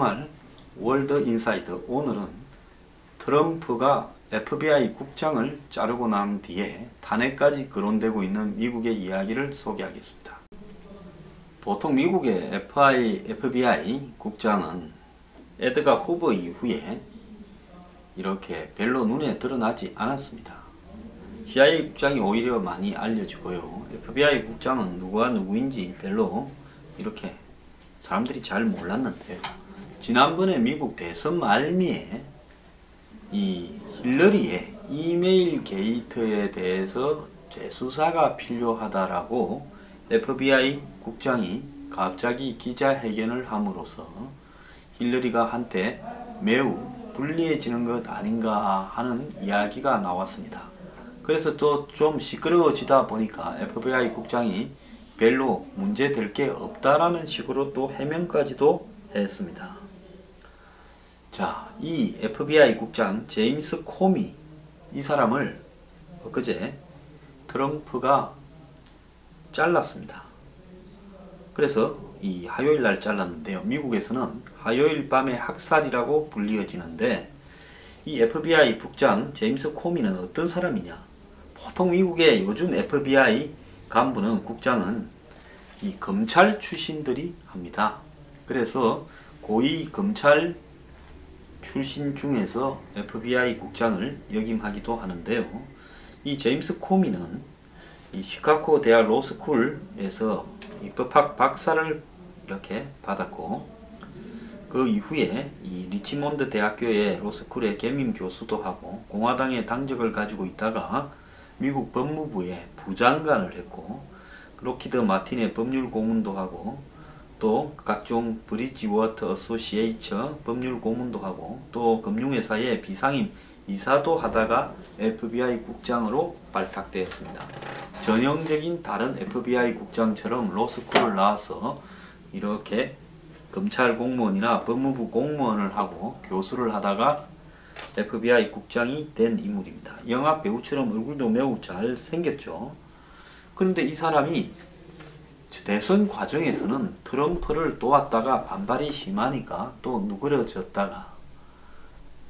주말 월드 인사이드, 오늘은 트럼프가 FBI 국장을 자르고 난 뒤에 탄핵까지 거론되고 있는 미국의 이야기를 소개하겠습니다. 보통 미국의 FBI 국장은 에드가 후보 이후에 이렇게 별로 눈에 드러나지 않았습니다. CIA 국장이 오히려 많이 알려지고요. FBI 국장은 누가 누구인지 별로 이렇게 사람들이 잘 몰랐는데요. 지난번에 미국 대선 말미에 이 힐러리의 이메일 게이트에 대해서 재수사가 필요하다라고 FBI 국장이 갑자기 기자회견을 함으로써 힐러리가 한때 매우 불리해지는 것 아닌가 하는 이야기가 나왔습니다. 그래서 또 좀 시끄러워지다 보니까 FBI 국장이 별로 문제될 게 없다라는 식으로 또 해명까지도 했습니다. 자, 이 FBI 국장 제임스 코미, 이 사람을 엊그제 트럼프가 잘랐습니다. 그래서 이 화요일 날 잘랐는데요. 미국에서는 화요일 밤의 학살이라고 불리어지는데, 이 FBI 국장 제임스 코미는 어떤 사람이냐? 보통 미국의 요즘 FBI 간부는, 국장은 이 검찰 출신들이 합니다. 그래서 고위 검찰 출신 중에서 FBI 국장을 역임하기도 하는데요. 이 제임스 코미는 이 시카고 대학 로스쿨에서 이 법학 박사를 이렇게 받았고, 그 이후에 이 리치몬드 대학교의 로스쿨의 겸임 교수도 하고, 공화당의 당적을 가지고 있다가 미국 법무부의 부장관을 했고, 록히드 마틴의 법률 고문도 하고, 또 각종 브리지워터 어소시에이처 법률 고문도 하고, 또 금융회사의 비상임 이사도 하다가 FBI 국장으로 발탁되었습니다. 전형적인 다른 FBI 국장처럼 로스쿨을 나와서 이렇게 검찰 공무원이나 법무부 공무원을 하고 교수를 하다가 FBI 국장이 된 인물입니다. 영화 배우처럼 얼굴도 매우 잘 생겼죠. 그런데 이 사람이 대선 과정에서는 트럼프를 도왔다가 반발이 심하니까 또 누그러졌다가,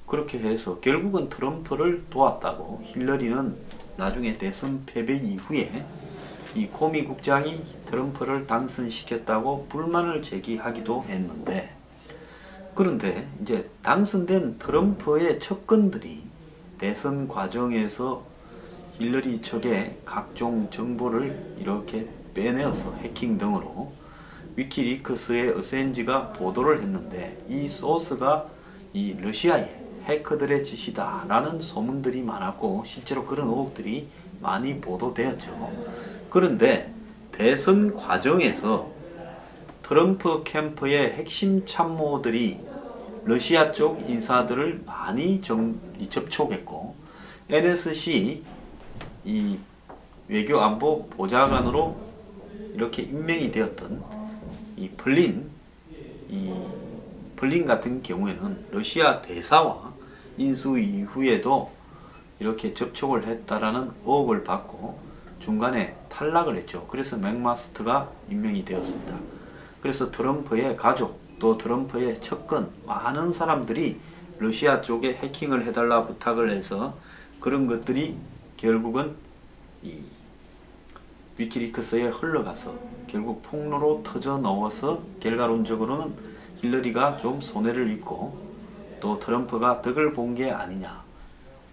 그렇게 해서 결국은 트럼프를 도왔다고 힐러리는 나중에 대선 패배 이후에 이 코미 국장이 트럼프를 당선시켰다고 불만을 제기하기도 했는데, 그런데 이제 당선된 트럼프의 측근들이 대선 과정에서 힐러리 측의 각종 정보를 이렇게 빼내어서 해킹 등으로 위키리크스의 어센지가 보도를 했는데, 이 소스가 이 러시아의 해커들의 짓이다 라는 소문들이 많았고, 실제로 그런 의혹들이 많이 보도되었죠. 그런데 대선 과정에서 트럼프 캠프의 핵심 참모들이 러시아 쪽 인사들을 많이 접촉했고, NSC 이 외교안보 보좌관으로 이렇게 임명이 되었던 이 블린 같은 경우에는 러시아 대사와 인수 이후에도 이렇게 접촉을 했다라는 의혹을 받고 중간에 탈락을 했죠. 그래서 맥마스터가 임명이 되었습니다. 그래서 트럼프의 가족, 또 트럼프의 측근, 많은 사람들이 러시아 쪽에 해킹을 해달라 부탁을 해서 그런 것들이 결국은 이 위키리크스에 흘러가서 결국 폭로로 터져 나와서 결과론적으로는 힐러리가 좀 손해를 입고 또 트럼프가 덕을 본 게 아니냐.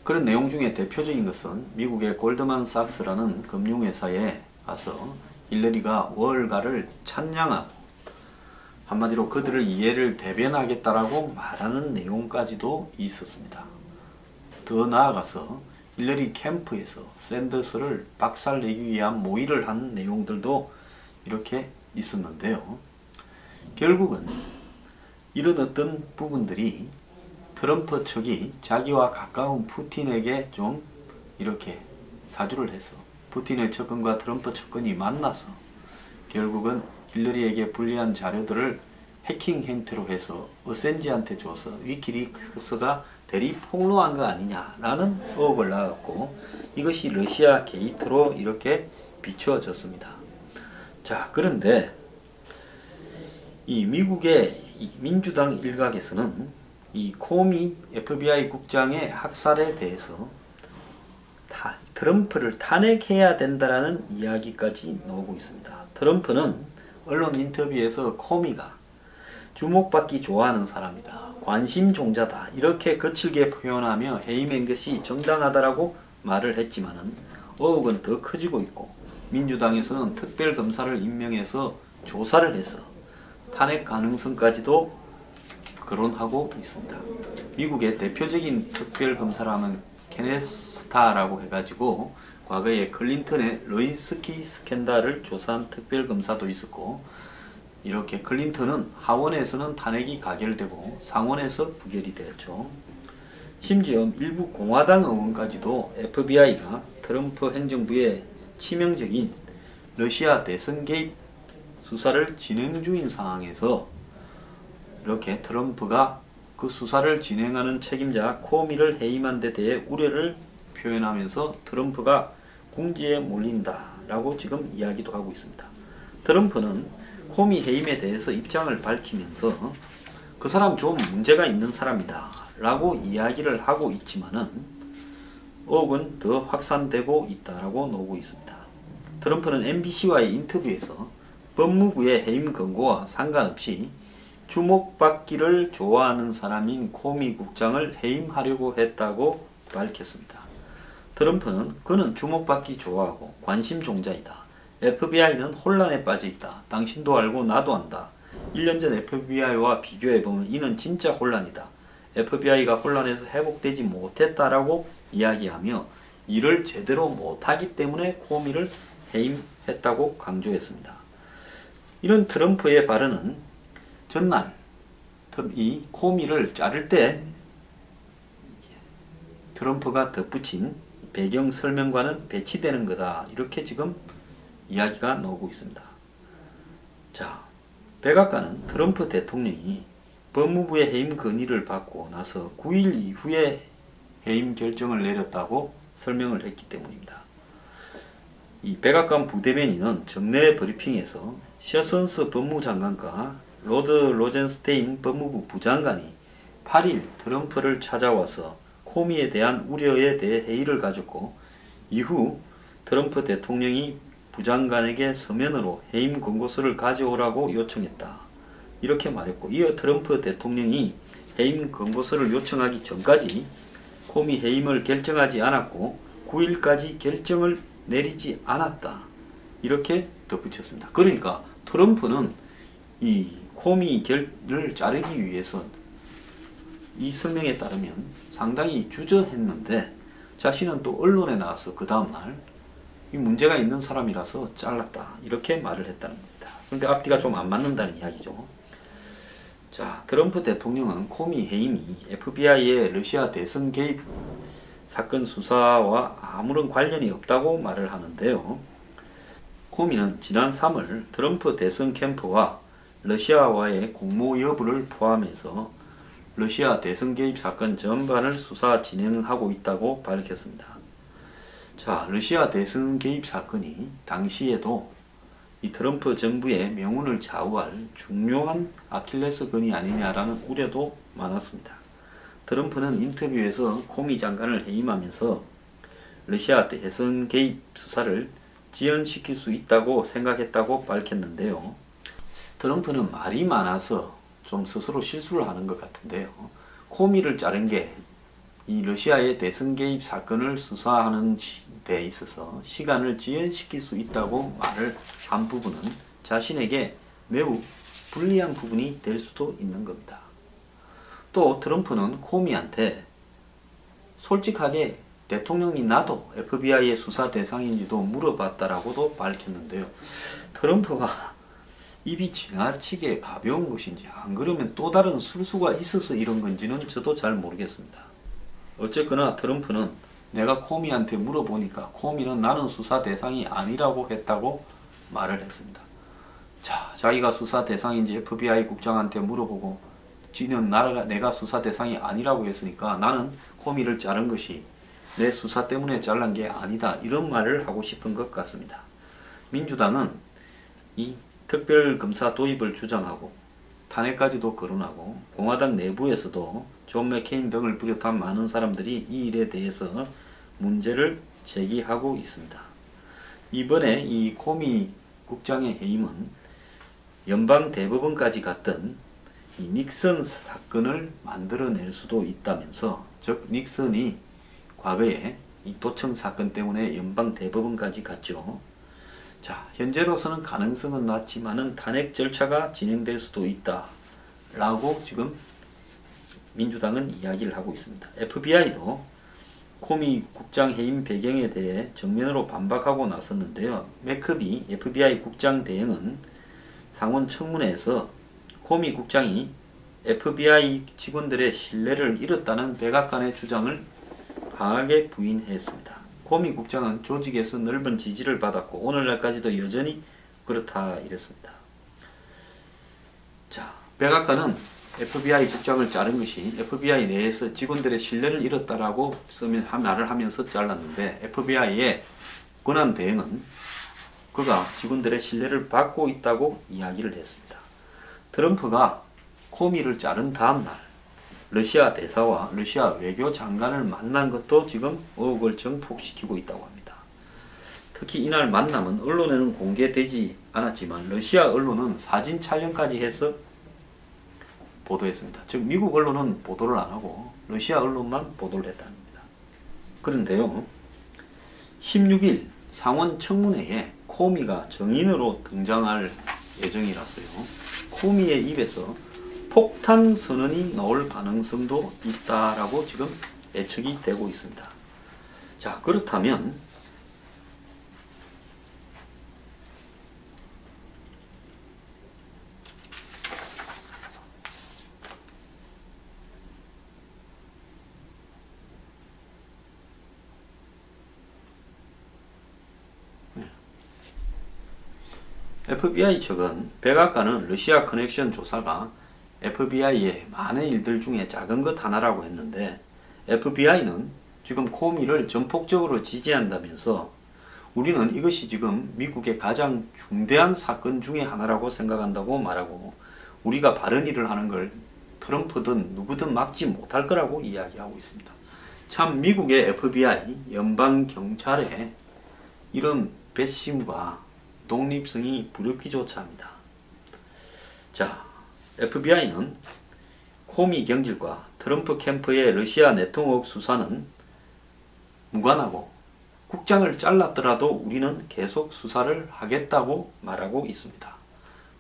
그런 내용 중에 대표적인 것은 미국의 골드만삭스라는 금융회사에 가서 힐러리가 월가를 찬양하고 한마디로 그들을 이해를 대변하겠다라고 말하는 내용까지도 있었습니다. 더 나아가서 힐러리 캠프에서 샌더스를 박살내기 위한 모의를 한 내용들도 이렇게 있었는데요. 결국은 이런 어떤 부분들이 트럼프 측이 자기와 가까운 푸틴에게 좀 이렇게 사주를 해서 푸틴의 측근과 트럼프 측근이 만나서 결국은 힐러리에게 불리한 자료들을 해킹 형태로 해서 어센지한테 줘서 위키리크스가 대리 폭로한 거 아니냐라는 의혹을 낳았고, 이것이 러시아 게이트로 이렇게 비추어졌습니다. 자, 그런데 이 미국의 이 민주당 일각에서는 이 코미 FBI 국장의 학살에 대해서 트럼프를 탄핵해야 된다라는 이야기까지 나오고 있습니다. 트럼프는 언론 인터뷰에서 코미가 주목받기 좋아하는 사람이다, 관심종자다, 이렇게 거칠게 표현하며 해임한 것이 정당하다라고 말을 했지만은 의혹은 더 커지고 있고, 민주당에서는 특별검사를 임명해서 조사를 해서 탄핵 가능성까지도 거론하고 있습니다. 미국의 대표적인 특별검사라면 케네스타라고 해가지고 과거에 클린턴의 레윈스키 스캔들을 조사한 특별검사도 있었고, 이렇게 클린턴은 하원에서는 탄핵이 가결되고 상원에서 부결이 되었죠. 심지어 일부 공화당 의원까지도 FBI가 트럼프 행정부의 치명적인 러시아 대선 개입 수사를 진행 중인 상황에서 이렇게 트럼프가 그 수사를 진행하는 책임자 코미를 해임한 데 대해 우려를 표현하면서 트럼프가 궁지에 몰린다 라고 지금 이야기도 하고 있습니다. 트럼프는 코미 해임에 대해서 입장을 밝히면서 그 사람 좀 문제가 있는 사람이다 라고 이야기를 하고 있지만은 의혹은 더 확산되고 있다라고 나오고 있습니다. 트럼프는 MBC와의 인터뷰에서 법무부의 해임 권고와 상관없이 주목받기를 좋아하는 사람인 코미 국장을 해임하려고 했다고 밝혔습니다. 트럼프는 그는 주목받기 좋아하고 관심종자이다. FBI는 혼란에 빠져있다. 당신도 알고 나도 안다. 1년 전 FBI와 비교해보면 이는 진짜 혼란이다. FBI가 혼란해서 회복되지 못했다라고 이야기하며 일을 제대로 못하기 때문에 코미를 해임했다고 강조했습니다. 이런 트럼프의 발언은 전날 이 코미를 자를 때 트럼프가 덧붙인 배경 설명과는 배치되는 거다, 이렇게 지금 이야기가 나오고 있습니다. 자, 백악관은 트럼프 대통령이 법무부의 해임 건의를 받고 나서 9일 이후에 해임 결정을 내렸다고 설명을 했기 때문입니다. 이 백악관 부대변인은 정례 브리핑에서 셔선스 법무장관과 로드 로젠스테인 법무부 부장관이 8일 트럼프를 찾아와서 코미에 대한 우려에 대해 회의를 가졌고, 이후 트럼프 대통령이 부장관에게 서면으로 해임 권고서를 가져오라고 요청했다, 이렇게 말했고, 이어 트럼프 대통령이 해임 권고서를 요청하기 전까지 코미 해임을 결정하지 않았고 9일까지 결정을 내리지 않았다, 이렇게 덧붙였습니다. 그러니까 트럼프는 이 코미를 자르기 위해서 이 성명에 따르면 상당히 주저했는데, 자신은 또 언론에 나와서 그 다음날 이 문제가 있는 사람이라서 잘랐다, 이렇게 말을 했다는 겁니다. 그런데 앞뒤가 좀 안 맞는다는 이야기죠. 자, 트럼프 대통령은 코미 해임이 FBI의 러시아 대선 개입 사건 수사와 아무런 관련이 없다고 말을 하는데요. 코미는 지난 3월 트럼프 대선 캠프와 러시아와의 공모 여부를 포함해서 러시아 대선 개입 사건 전반을 수사 진행하고 있다고 밝혔습니다. 자, 러시아 대선 개입 사건이 당시에도 이 트럼프 정부의 명운을 좌우할 중요한 아킬레스건이 아니냐라는 우려도 많았습니다. 트럼프는 인터뷰에서 코미 장관을 해임하면서 러시아 대선 개입 수사를 지연시킬 수 있다고 생각했다고 밝혔는데요. 트럼프는 말이 많아서 좀 스스로 실수를 하는 것 같은데요. 코미를 자른 게 이 러시아의 대선 개입 사건을 수사하는 데 있어서 시간을 지연시킬 수 있다고 말을 한 부분은 자신에게 매우 불리한 부분이 될 수도 있는 겁니다. 또 트럼프는 코미한테 솔직하게 대통령이 나도 FBI의 수사 대상인지도 물어봤다라고도 밝혔는데요. 트럼프가 입이 지나치게 가벼운 것인지 안 그러면 또 다른 술수가 있어서 이런 건지는 저도 잘 모르겠습니다. 어쨌거나 트럼프는 내가 코미한테 물어보니까 코미는 나는 수사 대상이 아니라고 했다고 말을 했습니다. 자, 자기가 수사 대상인지 FBI 국장한테 물어보고 지는 내가 수사 대상이 아니라고 했으니까 나는 코미를 자른 것이 내 수사 때문에 잘란 게 아니다, 이런 말을 하고 싶은 것 같습니다. 민주당은 이 특별검사 도입을 주장하고 탄핵까지도 거론하고 공화당 내부에서도 존 맥케인 등을 비롯한 많은 사람들이 이 일에 대해서 문제를 제기하고 있습니다. 이번에 이 코미 국장의 해임은 연방대법원까지 갔던 이 닉슨 사건을 만들어낼 수도 있다면서, 즉 닉슨이 과거에 이 도청 사건 때문에 연방대법원까지 갔죠. 자, 현재로서는 가능성은 낮지만은 탄핵 절차가 진행될 수도 있다 라고 지금 민주당은 이야기를 하고 있습니다. FBI도 코미 국장 해임 배경에 대해 정면으로 반박하고 나섰는데요. 맥커비 FBI 국장 대행은 상원 청문회에서 코미 국장이 FBI 직원들의 신뢰를 잃었다는 백악관의 주장을 강하게 부인했습니다. 코미 국장은 조직에서 넓은 지지를 받았고 오늘날까지도 여전히 그렇다 이랬습니다. 자, 백악관은 FBI 국장을 자른 것이 FBI 내에서 직원들의 신뢰를 잃었다라고 말을 하면서 잘랐는데, FBI의 권한 대행은 그가 직원들의 신뢰를 받고 있다고 이야기를 했습니다. 트럼프가 코미를 자른 다음날 러시아 대사와 러시아 외교장관을 만난 것도 지금 의혹을 증폭시키고 있다고 합니다. 특히 이날 만남은 언론에는 공개되지 않았지만 러시아 언론은 사진 촬영까지 해서 보도했습니다. 즉 미국 언론은 보도를 안하고 러시아 언론만 보도를 했다는 겁니다. 그런데요, 16일 상원 청문회에 코미가 정인으로 등장할 예정이라서요, 코미의 입에서 폭탄 선언이 나올 가능성도 있다라고 지금 예측이 되고 있습니다. 자, 그렇다면 FBI 측은 백악관은 러시아 커넥션 조사가 FBI의 많은 일들 중에 작은 것 하나라고 했는데, FBI는 지금 코미를 전폭적으로 지지한다면서 우리는 이것이 지금 미국의 가장 중대한 사건 중에 하나라고 생각한다고 말하고, 우리가 바른 일을 하는 걸 트럼프든 누구든 막지 못할 거라고 이야기하고 있습니다. 참 미국의 FBI, 연방경찰의 이런 배심과 독립성이 부럽기조차 합니다. 자, FBI는 코미 경질과 트럼프 캠프의 러시아 내통의혹 수사는 무관하고 국장을 잘랐더라도 우리는 계속 수사를 하겠다고 말하고 있습니다.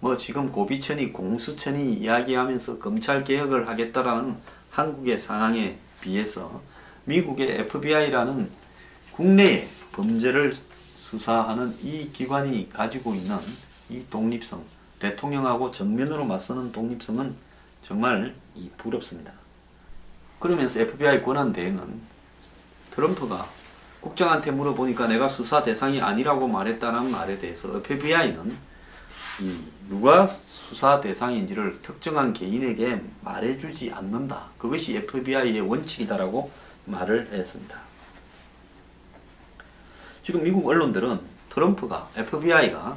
뭐 지금 고비천이 공수처니 이야기하면서 검찰개혁을 하겠다라는 한국의 상황에 비해서 미국의 FBI라는 국내의 범죄를 수사하는 이 기관이 가지고 있는 이 독립성, 대통령하고 정면으로 맞서는 독립성은 정말 부럽습니다. 그러면서 FBI 권한대행은 트럼프가 국장한테 물어보니까 내가 수사 대상이 아니라고 말했다는 말에 대해서 FBI는 누가 수사 대상인지를 특정한 개인에게 말해주지 않는다. 그것이 FBI의 원칙이다라고 말을 했습니다. 지금 미국 언론들은 트럼프가, FBI가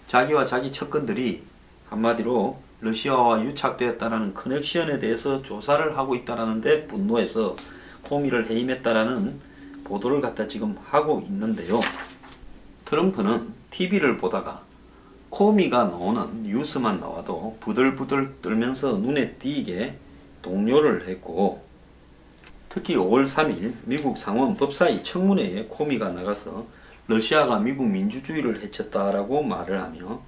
자기와 자기 측근들이 한마디로 러시아와 유착되었다는 커넥션에 대해서 조사를 하고 있다는 데 분노해서 코미를 해임했다라는 보도를 갖다 지금 하고 있는데요. 트럼프는 TV를 보다가 코미가 나오는 뉴스만 나와도 부들부들 떨면서 눈에 띄게 동요를 했고, 특히 5월 3일 미국 상원 법사위 청문회에 코미가 나가서 러시아가 미국 민주주의를 해쳤다라고 말을 하며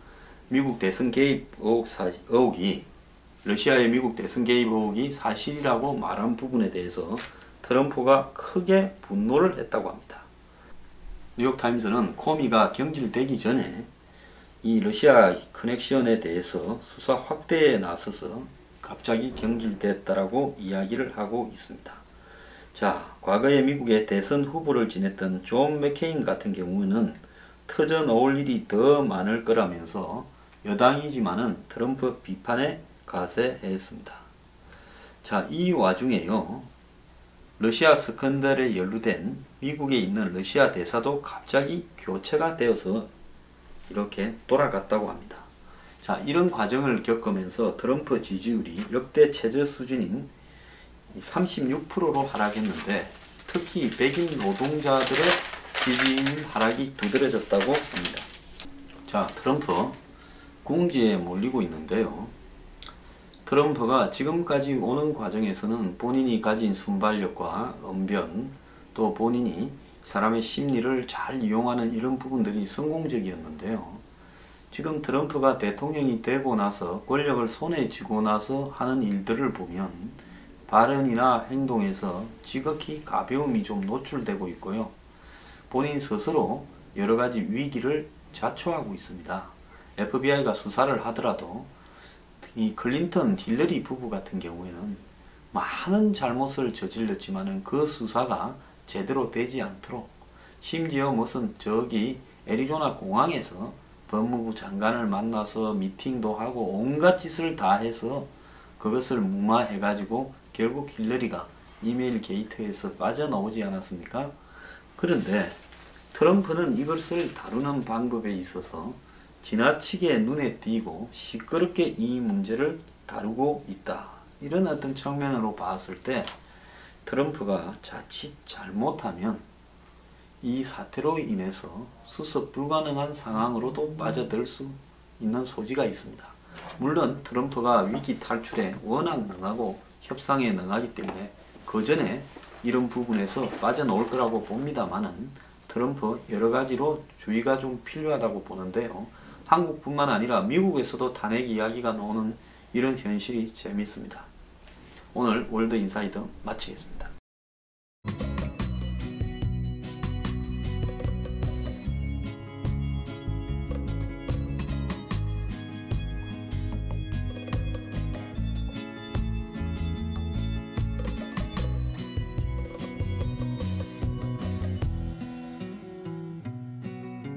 미국 대선 개입 의혹이 러시아의 미국 대선 개입 의혹이 사실이라고 말한 부분에 대해서 트럼프가 크게 분노를 했다고 합니다. 뉴욕타임스는 코미가 경질되기 전에 이 러시아 커넥션에 대해서 수사 확대에 나서서 갑자기 경질됐다라고 이야기를 하고 있습니다. 자, 과거에 미국의 대선 후보를 지냈던 존 맥케인 같은 경우는 터져 나올 일이 더 많을 거라면서 여당이지만은 트럼프 비판에 가세했습니다. 자, 이 와중에요, 러시아 스캔들에 연루된 미국에 있는 러시아 대사도 갑자기 교체가 되어서 이렇게 돌아갔다고 합니다. 자, 이런 과정을 겪으면서 트럼프 지지율이 역대 최저 수준인 36%로 하락했는데, 특히 백인 노동자들의 지지율 하락이 두드러졌다고 합니다. 자, 트럼프 궁지에 몰리고 있는데요. 트럼프가 지금까지 오는 과정에서는 본인이 가진 순발력과 언변, 또 본인이 사람의 심리를 잘 이용하는 이런 부분들이 성공적이었는데요. 지금 트럼프가 대통령이 되고 나서 권력을 손에 쥐고 나서 하는 일들을 보면 발언이나 행동에서 지극히 가벼움이 좀 노출되고 있고요. 본인 스스로 여러가지 위기를 자초하고 있습니다. FBI가 수사를 하더라도 이 클린턴 힐러리 부부 같은 경우에는 많은 잘못을 저질렀지만은 그 수사가 제대로 되지 않도록, 심지어 무슨 저기 애리조나 공항에서 법무부 장관을 만나서 미팅도 하고 온갖 짓을 다 해서 그것을 무마해 가지고 결국 힐러리가 이메일 게이트에서 빠져나오지 않았습니까? 그런데 트럼프는 이것을 다루는 방법에 있어서 지나치게 눈에 띄고 시끄럽게 이 문제를 다루고 있다. 이런 어떤 측면으로 봤을 때 트럼프가 자칫 잘못하면 이 사태로 인해서 수습 불가능한 상황으로도 빠져들 수 있는 소지가 있습니다. 물론 트럼프가 위기 탈출에 워낙 능하고 협상에 능하기 때문에 그 전에 이런 부분에서 빠져나올 거라고 봅니다만은, 트럼프 여러 가지로 주의가 좀 필요하다고 보는데요. 한국뿐만 아니라 미국에서도 탄핵 이야기가 나오는 이런 현실이 재밌습니다. 오늘 월드 인사이더 마치겠습니다.